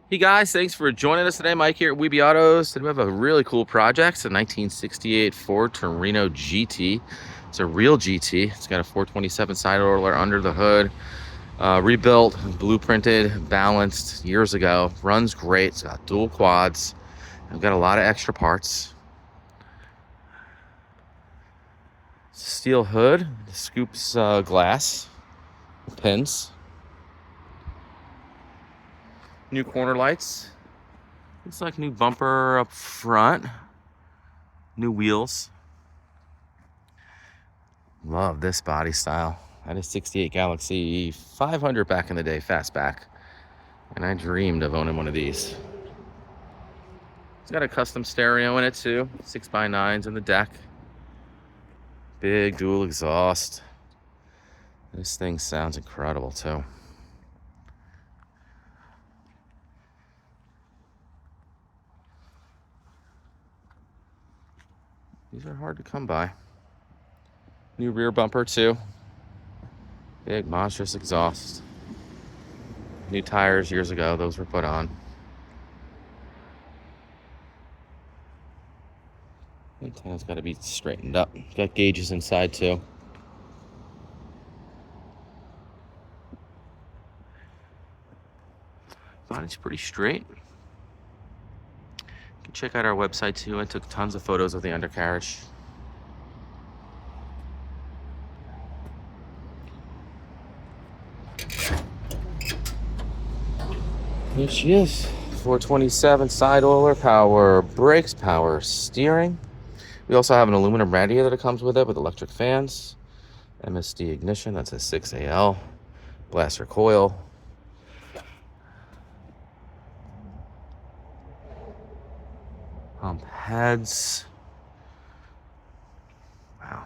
Hey guys, thanks for joining us today. Mike here at Weeby Autos. Today we have a really cool project. It's a 1968 Ford Torino GT. It's a real GT. It's got a 427 side oiler under the hood. Rebuilt, blueprinted, balanced years ago. Runs great. It's got dual quads. I've got a lot of extra parts. Steel hood, scoops glass, pins. New corner lights. Looks like new bumper up front. New wheels. Love this body style. I had a 68 Galaxy 500 back in the day, Fastback. And I dreamed of owning one of these. It's got a custom stereo in it too. 6x9s in the deck. Big dual exhaust. This thing sounds incredible too. These are hard to come by. New rear bumper too. Big Monstrous exhaust. New tires years ago, those were put on. Antenna's got to be straightened up. Got gauges inside too. Body's pretty straight. You can check out our website too. I took tons of photos of the undercarriage. Here she is. 427 side oiler, power brakes, power steering. We also have an aluminum radiator that comes with it with electric fans. MSD ignition, that's a 6AL. Blaster coil. Pump heads. Wow.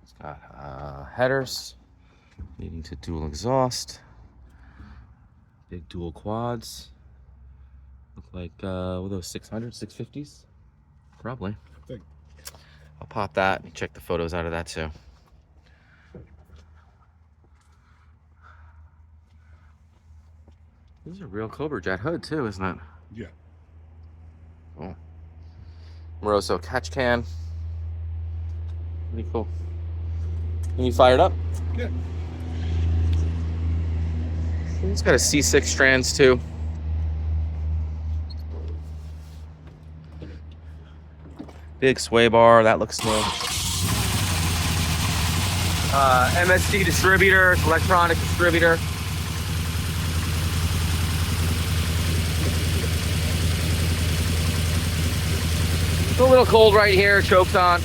It's got headers leading to dual exhaust. Big dual quads. Look like what are those 600s, 650s? Probably. I think. I'll pop that and check the photos out of that too. This is a real Cobra jet hood too, isn't it? Yeah. Oh. Moroso Catch Can. Pretty cool. Can you fire it up? Yeah. It's got a C6 strands too. Big sway bar, that looks new. MSD Distributor, Electronic Distributor. It's a little cold right here, chokes on.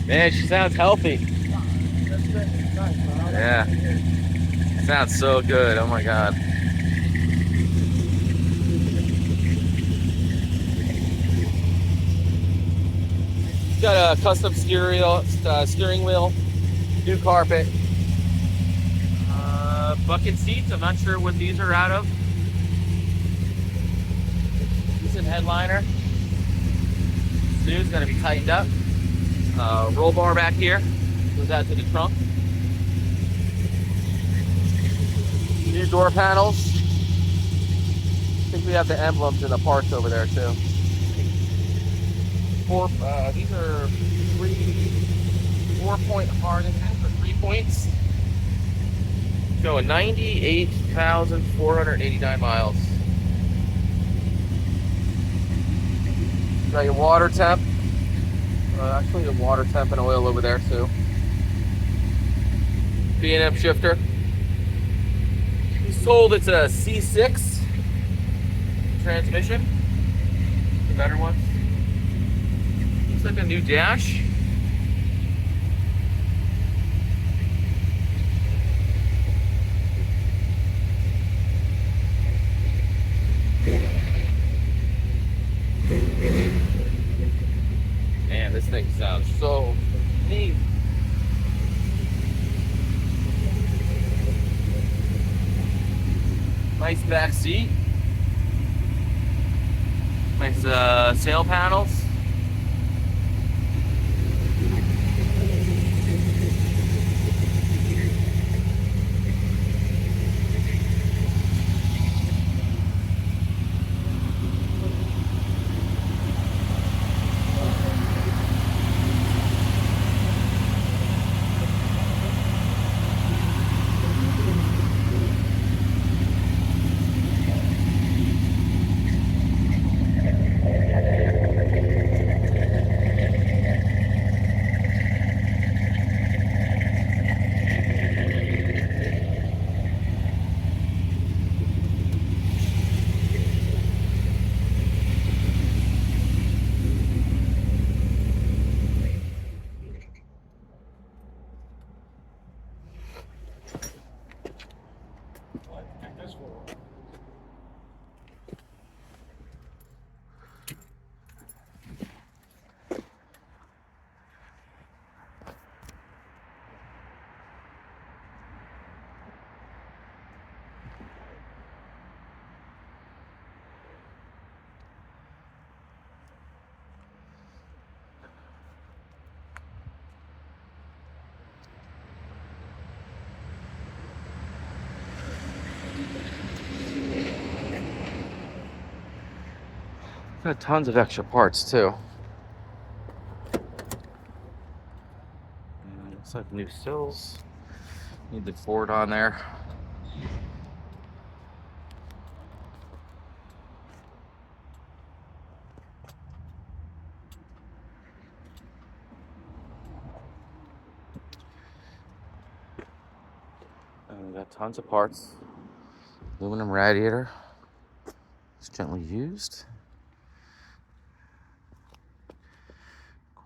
Man, she sounds healthy. Yeah. Sounds so good. Oh my God. Got a custom steering wheel, new carpet, bucket seats. I'm not sure what these are out of. Decent headliner. Snooze gonna be tightened up. Roll bar back here goes out to the trunk. New door panels. I think we have the emblems in the parts over there too. These are 4-point harness for 3 points. Going 98,489 miles. Got your water temp. Actually, the water temp and oil over there too. B&M shifter. He's told it's a C6 transmission. The better one. Looks like a new dash. Man, this thing sounds so neat. Nice back seat. Nice sail panels. Got tons of extra parts too. And looks like new sills. Need the Ford on there. And we got tons of parts. Aluminum radiator. It's gently used.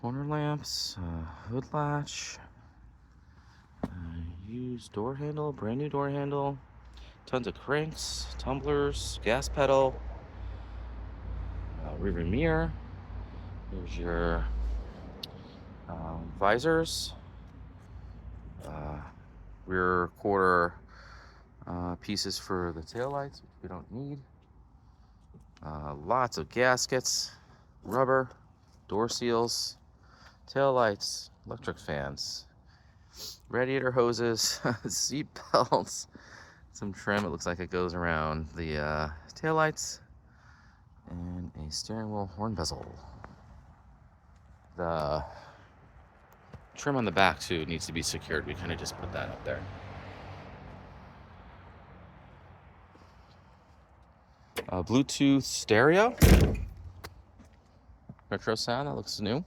Corner lamps, hood latch, used door handle, brand new door handle, tons of cranks, tumblers, gas pedal, rear mirror. Here's your visors, rear quarter pieces for the taillights, which we don't need. Lots of gaskets, rubber, door seals, tail lights, electric fans, radiator hoses, seat belts, some trim. It looks like it goes around the tail lights, and a steering wheel horn bezel. The trim on the back too needs to be secured. We kind of just put that up there. Bluetooth stereo, retro sound. That looks new.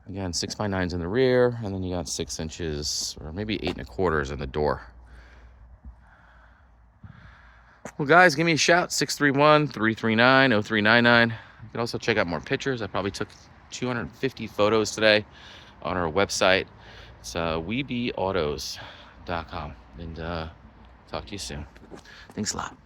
Again, 6x9s in the rear, and then you got 6 inches or maybe 8 1/4 in the door. Well, guys, give me a shout, 631-339-0399. You can also check out more pictures. I probably took 250 photos today on our website. It's webeautos.com. And talk to you soon. Thanks a lot.